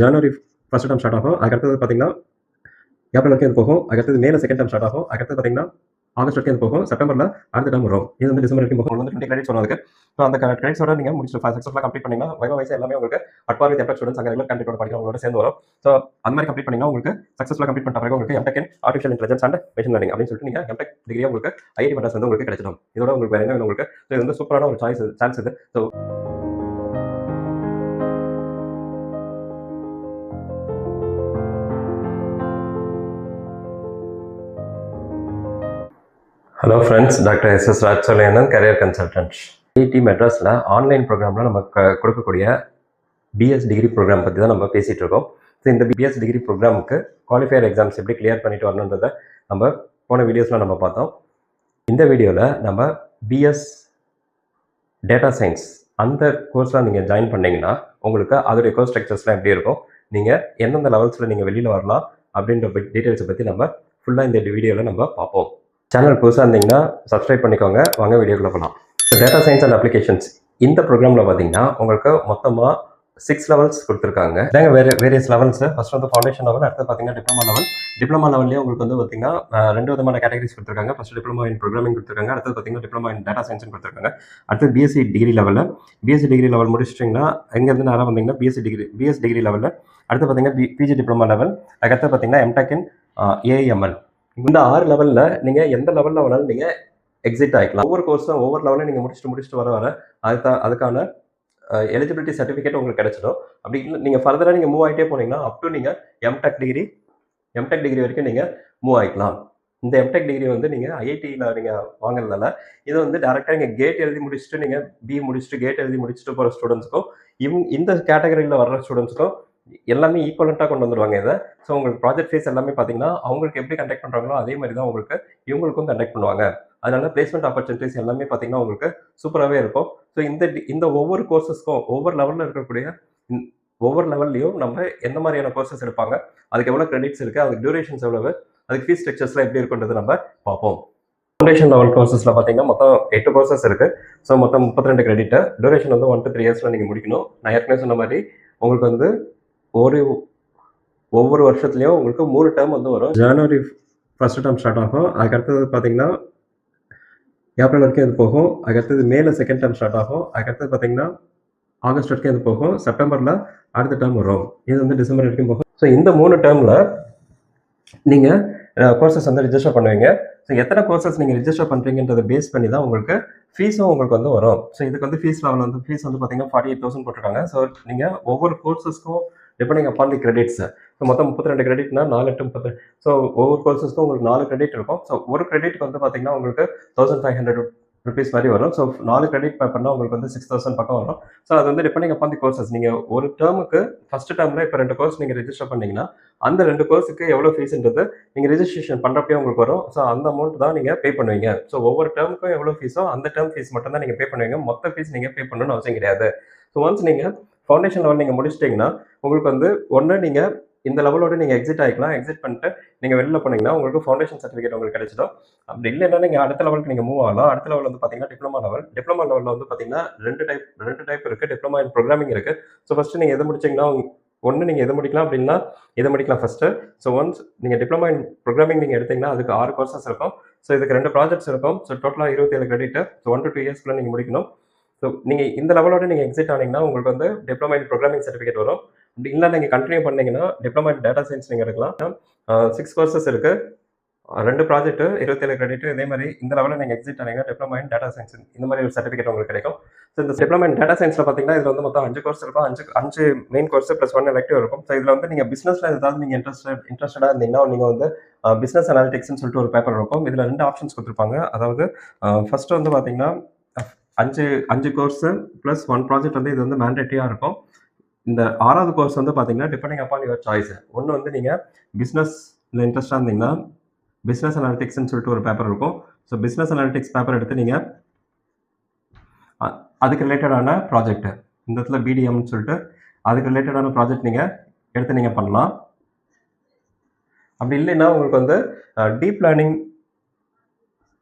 ஜனவரி first term start ஆகும். அதுக்கடுத்தது பார்த்தீங்கன்னா ஏப்ரல் வரைக்கும் இது போகும். அதுக்கடுத்தது மேல செகண்ட் டேர்ம் ஸ்டார்ட் ஆகும். அதுக்கடுத்து பார்த்தீங்கன்னா ஆகஸ்ட் வரைக்கும் இது போகும். செப்டம்பர்ல அடுத்த டேர்ம் வரும். இது வந்து டிசம்பர் வரைக்கும் போகும். வந்து 20 கிரெடிட்ஸ் வரும் அதுக்கு. ஸோ அந்த கிரெடிட்ஸோட நீங்க முடிச்சு சக்ஸஸ்ஃபுல்லா கம்ப்ளீட் பண்ணீங்கன்னா வைவா வைஸ் எல்லாமே உங்களுக்கு அட்வார் வித் எம்டெக் ஸ்டூடெண்ட்ஸ் அங்க ரெகுலர் கேண்டிடேட்டோட படிக்கிறவங்களோட சேர்ந்து வரும். ஸோ அந்த மாதிரி கம்ப்ளீட் பண்ணீங்கன்னா உங்களுக்கு சக்ஸஸ்ஃபுல்லா கம்ப்ளீட் பண்ண பிறகு உங்களுக்கு MTech in artificial intelligence and machine learning அப்படின்னு சொல்லிட்டு நீங்க எம்டெக் டிகிரி உங்களுக்கு ஐஐடி மெட்ராஸ் வந்து உங்களுக்கு கிடைச்சிடும். இதோட உங்களுக்கு வேற என்ன வேணும் உங்களுக்கு? ஸோ இது வந்து சூப்பரான ஒரு சான்ஸ் இது. So hello friends, doctor S S. Rajcholaiyanan, career consultant. IIT மெட்ராஸில் ஆன்லைன் ப்ரோக்ராமில் நம்ம கொடுக்கக்கூடிய பிஎஸ் டிகிரி ப்ரோக்ராம் பற்றி தான் நம்ம பேசிகிட்டு இருக்கோம். ஸோ இந்த பிஎஸ் டிகிரி ப்ரோக்ராமுக்கு குவாலிஃபையர் எக்ஸாம்ஸ் எப்படி கிளியர் பண்ணிட்டு வரணுன்றதை நம்ம போன வீடியோஸில் நம்ம பார்த்தோம். இந்த வீடியோவில் நம்ம பிஎஸ் டேட்டா சயின்ஸ் அந்த கோர்ஸில் நீங்கள் ஜாயின் பண்ணிங்கன்னா உங்களுக்கு அதோடைய கோர்ஸ் ஸ்ட்ரக்சர்ஸ்லாம் எப்படி இருக்கும், நீங்கள் எந்தெந்த லெவல்ஸில் நீங்கள் வெளியில் வரலாம் அப்படின்ற டீட்டெயில்ஸை பற்றி நம்ம ஃபுல்லாக இந்த வீடியோவில் நம்ம பார்ப்போம். சேனல் புதுசாக இருந்தீங்கன்னா சப்ஸ்கிரைப் பண்ணிக்கோங்க. வாங்க வீடியோக்குள்ள போகலாம். So data science and applications இந்த ப்ரோக்ராமில் பார்த்தீங்கன்னா உங்களுக்கு மொத்தமாக 6 லெவல்ஸ் கொடுத்துருக்காங்க. இதாங்க வேரியஸ் லெவல்ஸ். ஃபர்ஸ்ட் வந்து ஃபவுண்டேஷன் லெவல், அடுத்து பார்த்தீங்கன்னா டிப்ளமா லெவல். டிப்ளமா லெவல்லேயே உங்களுக்கு வந்து பார்த்தீங்கன்னா 2 விதமான கேட்டகரிஸ் கொடுத்துருக்காங்க. ஃபர்ஸ்ட் டிப்ளமா இன் ப்ரோக்ராமிங் கொடுத்துருக்காங்க, அடுத்து பார்த்தீங்கன்னா டிப்ளமா இன் டேட்டா சயின்ஸ் கொடுத்துருக்காங்க. அடுத்து பிஎஸ்சி டிகிரி லெவலில் பிஎஸ்சி டிகிரி லெவல் முடிச்சிட்டிங்கன்னா இங்கேருந்து நேராக வந்தீங்கன்னா பிஎஸ் டிகிரி லெவலில், அடுத்து பார்த்தீங்கன்னா பிஜி டிப்ளமா லெவல், அதுக்கடுத்து பார்த்தீங்கன்னா எம்டெக் இன் ஏஐஎம்எல். இந்த 6 லெவலில் நீங்கள் எந்த லெவலில் வேணாலும் நீங்கள் எக்ஸிட் ஆகிக்கலாம். ஒவ்வொரு கோர்ஸும் ஒவ்வொரு லெவலையும் நீங்கள் முடிச்சுட்டு வர அதுக்கான எலிஜிபிலிட்டி சர்டிஃபிகேட் உங்களுக்கு கிடைச்சிடும். அப்படி இல்லை நீங்கள் ஃபர்தராக நீங்கள் மூவ் ஆகிட்டே போனீங்கன்னா அப் டு நீங்கள் எம்டெக் டிகிரி வரைக்கும் நீங்கள் மூவ் ஆகிக்கலாம். இந்த எம்டெக் டிகிரி வந்து நீங்கள் ஐஐடியில் நீங்கள் வாங்குறதால இதை வந்து டேரெக்டாக நீங்கள் கேட் எழுதி முடிச்சுட்டு நீங்கள் கேட் எழுதி முடிச்சுட்டு போகிற ஸ்டூடெண்ட்ஸ்க்கும் இந்த கேட்டகரியில் வர்ற ஸ்டூடெண்ட்ஸ்க்கும் எல்லாமே ஈக்குவலண்ட்டாக கொண்டு வந்துடுவாங்க இதை. ஸோ உங்களுக்கு ப்ராஜெக்ட் ஃபேஸ் எல்லாமே பார்த்தீங்கன்னா அவங்களுக்கு எப்படி கண்டக்ட் பண்ணுறாங்களோ அதே மாதிரி தான் உங்களுக்கு இவங்களுக்கும் கண்டக்ட் பண்ணுவாங்க. அதனால பிளேஸ்மெண்ட் ஆப்பர்ச்சுனிட்டிஸ் எல்லாமே பார்த்தீங்கன்னா உங்களுக்கு சூப்பராகவே இருக்கும். ஸோ இந்த ஒவ்வொரு கோர்சஸ்க்கும் ஒவ்வொரு லெவலில் இருக்கக்கூடிய ஒவ்வொரு லெவல்லையும் நம்ம எந்த மாதிரியான கோர்சஸ் எடுப்பாங்க, அதுக்கு எவ்வளோ கிரெடிட்ஸ் இருக்குது, அதுக்கு டியூரேஷன்ஸ் எவ்வளவு, அதுக்கு ஃபீஸ் ஸ்ட்ரக்சர்ஸ்லாம் எப்படி இருக்குன்றது நம்ம பார்ப்போம். ஃபவுண்டேஷன் லெவல் கோர்சஸில் பார்த்தீங்கன்னா மொத்தம் 8 கோர்சஸ் இருக்குது. ஸோ மொத்தம் 32 கிரெடிட்டு. டியூரேஷன் வந்து 1 to 3 இயர்ஸில் நீங்கள் முடிக்கணும். நான் ஏற்கனவே சொன்ன மாதிரி உங்களுக்கு வந்து ஒவ்வொரு வருஷத்துலையும் உங்களுக்கு 3 டேர்ம் வந்து வரும். ஜனவரி ஃபர்ஸ்ட் டேர்ம் ஸ்டார்ட் ஆகும். அதுக்கடுத்தது பார்த்தீங்கன்னா ஏப்ரல் வரைக்கும் இது போகும். அதுக்கடுத்தது மேல செகண்ட் டேர்ம் ஸ்டார்ட் ஆகும். அதுக்கடுத்தது பார்த்தீங்கன்னா ஆகஸ்ட் வரைக்கும் இது போகும். செப்டம்பரில் அடுத்த டேர்ம் வரும். இது வந்து டிசம்பர் வரைக்கும் போகும். ஸோ இந்த 3 டேர்மில் நீங்கள் கோர்சஸ் வந்து ரிஜிஸ்டர் பண்ணுவீங்க. ஸோ எத்தனை கோர்சஸ் நீங்கள் ரிஜிஸ்டர் பண்ணுறீங்கன்றதை பேஸ் பண்ணி தான் உங்களுக்கு ஃபீஸும் உங்களுக்கு வந்து வரும். ஸோ இதுக்கு வந்து ஃபீஸ் வந்து பார்த்தீங்கன்னா 48,000 போட்டிருக்காங்க. ஸோ நீங்கள் ஒவ்வொரு கோர்சஸ்க்கும் depending upon the credits. So மொத்தம் 32 கிரெடிட்னா 4 8 30. ஸோ ஒவ்வொரு கோர்சஸ்க்கும் உங்களுக்கு 4 கிரெடிட் இருக்கும். ஸோ ஒரு கிரெடிட்க்கு வந்து பார்த்தீங்கன்னா உங்களுக்கு 1500 ருபீஸ் மாதிரி வரும். ஸோ 4 கிரெடிட் பேப்பர்னா உங்களுக்கு வந்து 6000 பக்கம் வரும். ஸோ அது வந்து டிபெண்டிங் அப்பான் தி கோர்சஸ். நீங்கள் ஒரு டேர்முக்கு ஃபர்ஸ்ட் டேர்மில் இப்போ 2 கோர்ஸ் நீங்கள் ரிஜிஸ்டர் பண்ணீங்கன்னா அந்த 2 கோர்ஸுக்கு எவ்வளோ ஃபீஸ்ன்றது நீங்கள் ரிஜிஸ்ட்ரேஷன் பண்ணுறப்பே உங்களுக்கு வரும். ஸோ அந்த அமௌண்ட் தான் நீங்கள் பே பண்ணுவீங்க. ஸோ ஒவ்வொரு டேர்முக்கும் எவ்வளோ ஃபீஸோ அந்த டேர்ம் ஃபீஸ் மட்டும் தான் நீங்கள் பே பண்ணுவீங்க. மொத்த ஃபீஸ் நீங்கள் பே பண்ணணும்னு அவசியம் கிடையாது. ஸோ ஒன்ஸ் நீங்கள் ஃபவுண்டேஷன் லெவல் நீங்கள் முடிச்சிட்டிங்கன்னா உங்களுக்கு வந்து ஒன்று நீங்கள் இந்த லெவலோட நீங்கள் எக்ஸிட் ஆகிக்கலாம். எக்ஸிட் பண்ணிட்டு நீங்கள் வெளியில் போனீங்கன்னா உங்களுக்கு ஃபவுண்டேஷன் சர்டிஃபிகேட் உங்களுக்கு கிடைச்சிடும். அப்படி இல்லைன்னா நீங்கள் அடுத்த லெவலுக்கு நீங்கள் மூவ் ஆகலாம். அடுத்த லெவல் வந்து பார்த்தீங்கன்னா டிப்ளமா லெவலில் வந்து பார்த்தீங்கன்னா ரெண்டு டைப் இருக்குது. டிப்ளமா இன் ப்ரோக்ராமிங் இருக்குது. ஸோ ஃபஸ்ட்டு நீங்கள் எது முடிச்சிங்கன்னா ஒன்று நீங்கள் எது முடிக்கலாம், அப்படின்னா இதை முடிக்கலாம் ஃபஸ்ட்டு. ஸோ ஒன்ஸ் நீங்கள் டிப்ளமா இன் ப்ரோக்ராமிங் நீங்கள் எடுத்தீங்கன்னா அதுக்கு 6 கோர்சஸ் இருக்கும். ஸோ இதுக்கு 2 ப்ராஜெக்ட்ஸ் இருக்கும். ஸோ டோட்டலாக 27 கிரெடிட்டு. ஸோ 1 to 2 இயர்ஸ்க்குள்ள நீங்கள் முடிக்கணும். ஸோ நீங்கள் இந்த லெவலோட நீங்கள் எக்ஸிட் ஆனீங்கன்னா உங்களுக்கு வந்து டிப்ளமா இன் ப்ரோக்ராமிங் சர்டிஃபிகேட் வரும். அப்படி இல்லை நீங்கள் கண்டினியூ பண்ணீங்கன்னா டிப்ளமா இன் டேட்டா சயின்ஸ் நீங்கள் எடுக்கலாம். 6 கோர்சஸ் இருக்குது, 2 ப்ராஜெக்ட், 27 கிரெடிட். இதே மாதிரி இந்த லெவலில் நீங்கள் எக்ஸிட் ஆனீங்கன்னா டிப்ளமா இன் டேட்டா சயின்ஸ் இந்த மாதிரி ஒரு சர்டிஃபிகேட் உங்களுக்கு கிடைக்கும். ஸோ இந்த டிப்ளமா இன் டேட்டா சயின்ஸில் பார்த்தீங்கன்னா இதில் வந்து மொத்தம் 5 கோர்ஸ் இருக்கும். 5 மெயின் கோர்ஸ் ப்ளஸ் 1 எலெக்டிவ் இருக்கும். ஸோ இதில் வந்து நீங்கள் பிஸ்னஸில் ஏதாவது நீங்கள் இன்ட்ரெஸ்டடாக இருந்தீங்கன்னா நீங்கள் வந்து பிஸ்னஸ் அனாலிட்டிக்ஸ்னு சொல்லிட்டு ஒரு பேப்பர் இருக்கும். இதில் 2 ஆப்ஷன்ஸ் கொடுத்துருப்பாங்க. அதாவது ஃபர்ஸ்ட் வந்து பார்த்தீங்கன்னா 5 கோர்ஸு ப்ளஸ் 1 ப்ராஜெக்ட் வந்து இது வந்து மேண்டேட்டரியாக இருக்கும். இந்த 6வது கோர்ஸ் வந்து பார்த்தீங்கன்னா டிபெண்டிங் அப்பான் யுவர் சாய்ஸ். ஒன்று வந்து நீங்கள் பிஸ்னஸில் இன்ட்ரெஸ்டாக இருந்தீங்கன்னா பிஸ்னஸ் அனாலிட்டிக்ஸ்னு சொல்லிட்டு ஒரு பேப்பர் இருக்கும். ஸோ பிஸ்னஸ் அனாலிட்டிக்ஸ் பேப்பர் எடுத்து நீங்கள் அதுக்கு ரிலேட்டடான ப்ராஜெக்ட் இந்த இடத்துல பிடிஎம்னு சொல்லிட்டு அதுக்கு ரிலேட்டடான ப்ராஜெக்ட் நீங்கள் எடுத்து நீங்கள் பண்ணலாம். அப்படி இல்லைன்னா உங்களுக்கு வந்து டீப் லேர்னிங்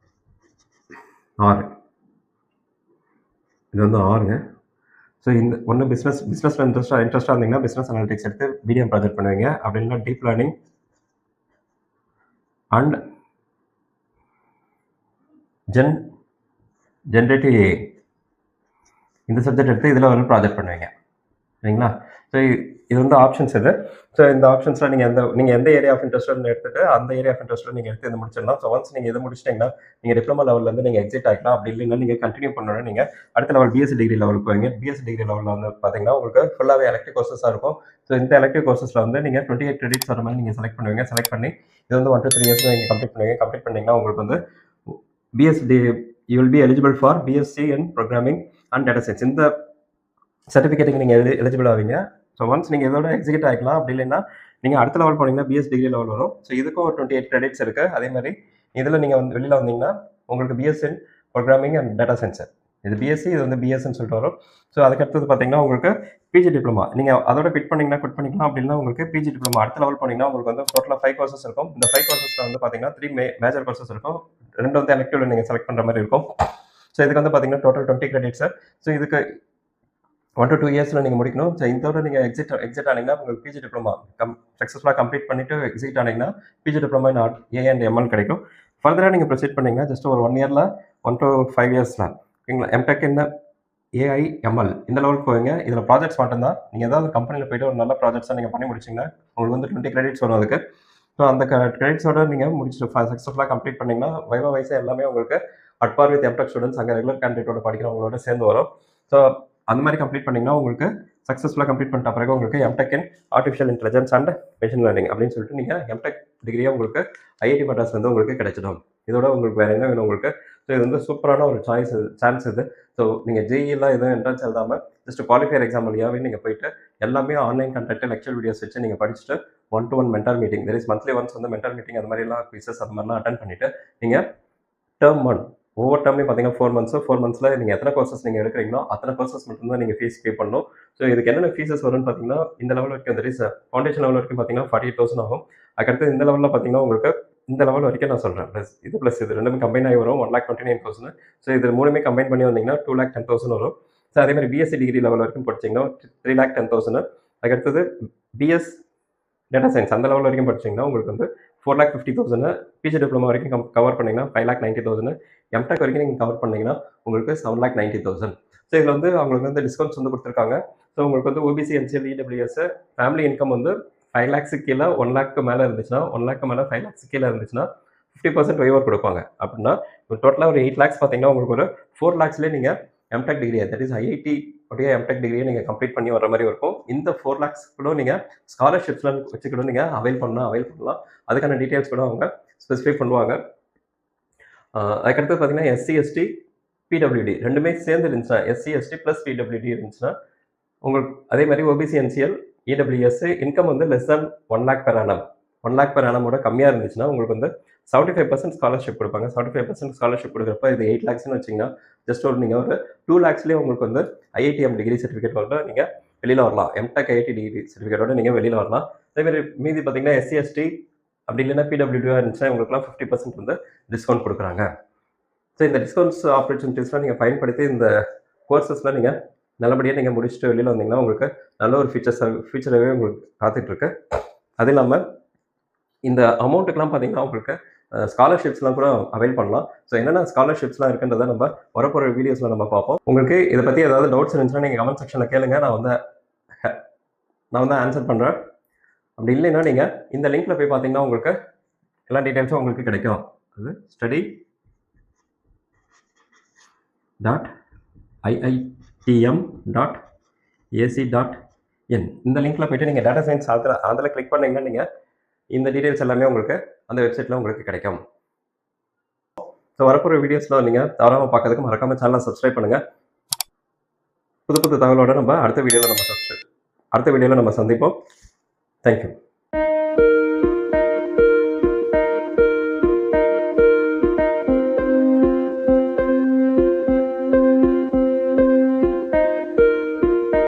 6 இது வந்து 6ங்க. ஸோ இந்த ஒன்று பிஸ்னஸில் இன்ட்ரெஸ்ட்டாக இருந்தீங்கன்னா பிஸ்னஸ் அனாலிட்டிக்ஸ் எடுத்து பிடிஎம் ப்ராஜெக்ட் பண்ணுவீங்க. அப்படி இல்லைன்னா deep learning and generative AI இந்த சப்ஜெக்ட் எடுத்து இதில் ஒரு ப்ராஜெக்ட் பண்ணுவீங்க. சரிங்களா? ஸோ இது வந்து ஆப்ஷன்ஸ் இது. ஸோ இந்த ஆப்ஷன்ஸில் நீங்கள் எந்த ஏரியா ஆஃப் இன்ட்ரெஸ்ட்னு எடுத்துகிட்டு அந்த ஏரியா ஆஃப் இன்ட்ரெஸ்ட்டில் நீங்கள் எடுத்து இது முடிச்சிடலாம். ஸோ ஒன்ஸ் நீங்கள் இது முடிச்சிட்டிங்கன்னா நீங்கள் டிப்ளமா லெவலில் நீங்கள் எக்ஸிட் ஆகிக்கலாம். அப்படி இல்லைன்னா நீங்கள் கண்டினியூ பண்ணணும்னா நீங்கள் அடுத்த லெவல் பிஎஸ்சி டிகிரி லெவலுக்கு போவீங்க. பிஎஸ்சி டிகிரி லெவலில் வந்து பார்த்தீங்கன்னா உங்களுக்கு ஃபுல்லாகவே எலக்ட்ரிவ் கோர்சஸாக இருக்கும். ஸோ இந்த எலக்ட்ரிவ் கோர்சஸில் வந்து நீங்கள் 28 கிரெடிட்ஸ் வர மாதிரி நீங்கள் செலக்ட் பண்ணுவீங்க. செலக்ட் பண்ணி இது வந்து 1 to 3 இயர்ஸ் நீங்கள் கம்ப்ளீட் பண்ணுவீங்க. கம்ப்ளீட் பண்ணிங்கன்னா உங்களுக்கு வந்து you will be eligible for BSc in Programming and Data Science. இந்த சர்டிஃபிகேட்டுக்கு நீங்கள் எலிஜிபிள் ஆவீங்க. ஸோ ஒன்ஸ் நீங்கள் இதோட எக்ஸிக்யூட் ஆகிக்கலாம். அப்படி இல்லைன்னா நீங்கள் அடுத்த லெவல் போனீங்கன்னா பிஎஸ் டிகிரி லெவல் வரும். ஸோ இதுக்கும் ஒரு 28 கிரெடிட்ஸ் இருக்குது. அதே மாதிரி இதில் நீங்கள் வந்து வெளியில் வந்தீங்கன்னா உங்களுக்கு BS in programming and data science, இது பிஎஸ்சி, இது வந்து பிஎஸ்ன்னு சொல்லிட்டு வரும். ஸோ அதுக்கடுத்தது பார்த்தீங்கன்னா உங்களுக்கு பிஜி டிப்ளமா நீங்கள் அதோட குவிட் பண்ணிக்கலாம். அப்படின்னா உங்களுக்கு பிஜி டிப்ளமா அடுத்த லெவல் போனீங்கன்னா உங்களுக்கு வந்து டோட்டலாக 5 கோர்சஸ் இருக்கும். இந்த 5 கோர்சஸில் வந்து பார்த்தீங்கன்னா 3 மேஜர் கோர்சஸ் இருக்கும். 2 வந்து எலக்டிவ்ல நீங்கள் செலக்ட் பண்ணுற மாதிரி இருக்கும். ஸோ இதுக்கு வந்து பார்த்தீங்கன்னா டோட்டல் 20 கிரெடிட்ஸ். ஸோ இதுக்கு 1 to 2 இயர்ஸில் நீங்கள் முடிக்கணும். ஸோ இதோட நீங்கள் எக்ஸிட் ஆனீங்கன்னா உங்களுக்கு பிஜி டிப்ளமா சக்ஸஸ்ஃபுல்லாக கம்ப்ளீட் பண்ணிவிட்டு எக்ஸிட் ஆனீங்கன்னா PG diploma in A and ML கிடைக்கும். ஃபர்தராக நீங்கள் ப்ரொசீட் பண்ணிங்கன்னா ஜஸ்ட் ஒரு 1 இயரில் 1 to 5 இயர்ஸில் ஓகேங்களா. எம்டெக் இந்த ஏஐ எம்எல் இந்த லெவலுக்கு போவீங்க. இதில் ப்ராஜெக்ட்ஸ் மட்டும்தான். நீங்கள் ஏதாவது கம்பெனியில் போய்ட்டு ஒரு நல்ல ப்ராஜெக்ட்ஸாக நீங்கள் பண்ணி முடிச்சிங்கன்னா உங்களுக்கு வந்து 20 கிரெடிட்ஸ் வரும் அதுக்கு. ஸோ அந்த கிரெடிட்ஸோட நீங்கள் முடிச்சுட்டு சக்ஸஸ்ஃபுல்லாக கம்ப்ளீட் பண்ணிங்கன்னா வைவா வைஸாக எல்லாமே உங்களுக்கு அட்பார் வித் எம்டெக் ஸ்டூடெண்ட்ஸ் அங்கே ரெகுலர் கேண்டிடேட்டோட படிக்கிறவங்களோட சேர்ந்து வரும். ஸோ அந்த மாதிரி கம்ப்ளீட் பண்ணிங்கன்னா உங்களுக்கு சக்ஸஸ்ஃபுல்லாக கம்ப்ளீட் பண்ணிட்ட பிறகு உங்களுக்கு MTech in artificial intelligence and machine learning அப்படின்னு சொல்லிட்டு நீங்கள் எம்டெக் டிகிரியாக உங்களுக்கு ஐஐடி மெட்ராஸ் வந்து உங்களுக்கு கிடைச்சிடும். இதோட உங்களுக்கு வேறு என்ன வேணும் உங்களுக்கு? ஸோ இது வந்து சூப்பரான ஒரு சான்ஸ் இது. ஸோ நீங்கள் ஜேஇலாம் எதுவும் என்ட்ரன்ஸ் எழுதாமல் ஜஸ்ட் குவாலிஃபையர் எக்ஸாம் வழியாகவே நீங்கள் போயிட்டு எல்லாமே ஆன்லைன் கண்டென்ட் லெக்சர் வீடியோஸ் வச்சு நீங்கள் படிச்சுட்டு 1-to-1 mentor meeting, there is monthly once வந்து மென்டார் மீட்டிங் அந்த மாதிரிலாம் குவிசஸ் அந்த மாதிரிலாம் அட்டன் பண்ணிவிட்டு நீங்கள் டேர்ம் 1 ஒவ்வொரு டேர்ம்லையும் பார்த்தீங்கன்னா 4 மந்த்ஸில் நீங்கள் எத்தனை கோர்சஸ் நீங்கள் எடுக்கிறீங்களோ அத்தனை கோர்சஸ் மட்டும்தான் நீங்கள் ஃபீஸ் பே பண்ணணும். ஸோ இதுக்கு என்னென்ன ஃபீஸஸ் வரும்னு பார்த்தீங்கன்னா இந்த லெவல் வரைக்கும் தெர் இஸ் ஃபவுண்டேஷன் லெவல் வரைக்கும் பார்த்தீங்கன்னா 48,000 ஆகும். அதுக்கடுத்து இந்த லெவலில் பார்த்தீங்கன்னா உங்களுக்கு இந்த லெவல் வரைக்கும் நான் சொல்கிறேன் ப்ளஸ் இது ரெண்டுமே கம்பைன் ஆகி வரும் 1,29,000. ஸோ இது மூணுமே கம்பைன் பண்ணி வந்தீங்கன்னா 2,10,000 வரும். ஸோ அதே மாதிரி பிஎஸ்சி டிகிரி லெவல் வரைக்கும் படிச்சிங்கன்னா 3,10,000. அதுக்கடுத்தது பிஎஸ் டேட்டா சயின்ஸ் அந்த லெவல் வரைக்கும் படிச்சிங்கன்னா உங்களுக்கு வந்து 4,50,000. பிஜி டிப்ளமா வரைக்கும் கவர் பண்ணிங்கன்னா 5,90,000. எம்டெக் வரைக்கும் நீங்கள் கவர் பண்ணிங்கன்னா உங்களுக்கு 7,90,000. ஸோ இதில் வந்து அவங்களுக்கு வந்து டிஸ்கவுண்ட்ஸ் வந்து கொடுத்துருக்காங்க. ஸோ உங்களுக்கு வந்து OBC, NCL, EWS family income வந்து 5 lakhs கீழே 1 lakh மேலே இருந்துச்சுன்னா 1 lakh மேலே 5 lakhs கீழே இருந்துச்சுன்னா 50% வைவர் கொடுப்பாங்க. அப்படின்னா டோட்டலாக ஒரு 8 lakhs பார்த்தீங்கன்னா உங்களுக்கு ஒரு 4 lakhsலேயே நீங்கள் எம்டெக் டிகிரியை தட் இஸ் ஐஐடி உடைய எம்டெக் டிகிரியை நீங்கள் கம்ப்ளீட் பண்ணி வர மாதிரி இருக்கும். இந்த 4 lakhs கூட நீங்கள் ஸ்காலர்ஷிப்ஸ்லாம் வச்சு கூட நீங்கள் அவைல் பண்ணலாம். அதுக்கான டீட்டெயில்ஸ் கூட அவங்க ஸ்பெசிஃபை பண்ணுவாங்க. அதுக்கடுத்து பார்த்தீங்கன்னா எஸ்சி, எஸ்டி, பிடபிள்யூடி ரெண்டுமே சேர்ந்து இருந்துச்சுன்னா எஸ்சி, எஸ்டி ப்ளஸ் பிடபிள்யூடி இருந்துச்சுன்னா உங்களுக்கு அதே மாதிரி ஓபிசி, என்சிஎல், இடபிள்யூஎஸ் இன்கம் வந்து less than 1 lakh per annum 1 lakh per annum கம்மியாக இருந்துச்சுன்னா உங்களுக்கு வந்து 75% ஸ்காலர்ஷிப் கொடுப்பாங்க. 75% ஸ்காலர்ஷிப் கொடுக்குறப்ப இது 8 lakhsன்னு வச்சிங்கன்னா ஜஸ்ட் நீங்கள் ஒரு 2 lakhsலேயே உங்களுக்கு வந்து ஐஐடிஎம் டிகிரி சர்டிஃபிகேட்டோட நீங்கள் வெளியில் வரலாம். எம்டெக் ஐஐடி டிகிரி சர்டிஃபிகேட்டோட நீங்கள் வெளியில் வரலாம். அதேமாதிரி மீதி பார்த்தீங்கன்னா எஸ்சி, எஸ்டி அப்படி இல்லைன்னா பிடபிள்யூடியாக இருந்துச்சுன்னா உங்களுக்குலாம் 50% வந்து டிஸ்கவுண்ட் கொடுக்குறாங்க. ஸோ இந்த டிஸ்கவுண்ட்ஸ் ஆப்பர்ச்சுனிட்டிஸ்லாம் நீங்கள் பயன்படுத்தி இந்த கோர்சஸில் நீங்கள் நல்லபடியாக நீங்கள் முடிச்சுட்டு வெளியில் வந்தீங்கன்னா உங்களுக்கு நல்ல ஒரு ஃபியூச்சராகவே உங்களுக்கு காத்துட்ருக்கு. அது இல்லாமல் இந்த அமௌண்ட்டுக்கெலாம் பார்த்தீங்கன்னா உங்களுக்கு ஸ்காலர்ஷிப்ஸ்லாம் கூட அவைல் பண்ணலாம். ஸோ என்னென்ன ஸ்காலர்ஷிப்ஸ்லாம் இருக்குன்றதை நம்ம வரப்போகிற வீடியோஸில் நம்ம பார்ப்போம். உங்களுக்கு இதை பற்றி ஏதாவது டவுட்ஸ் இருந்துச்சுன்னா நீங்கள் கமெண்ட் செக்ஷனில் கேளுங்க. நான் வந்து ஆன்சர் பண்ணுறேன். அப்படி இல்லைன்னா நீங்கள் இந்த லிங்க்கில் போய் பார்த்தீங்கன்னா உங்களுக்கு எல்லா டீட்டெயில்ஸும் உங்களுக்கு கிடைக்கும். அது study.iitm.ac.in இந்த லிங்க்கில் போய்ட்டு நீங்கள் டேட்டா சயின்ஸ் அதில் கிளிக் பண்ணிங்கன்னா நீங்கள் இந்த டீட்டெயில்ஸ் எல்லாமே உங்களுக்கு அந்த வெப்சைட்டில் உங்களுக்கு கிடைக்கும். ஸோ வரப்போகிற வீடியோஸில் நீங்கள் தவறாமல் பார்க்கறதுக்கு மறக்காமல் சேனலை சப்ஸ்கிரைப் பண்ணுங்கள். புது தகவலோடு நம்ம அடுத்த வீடியோவில் நம்ம சந்திப்போம். தேங்க்யூ.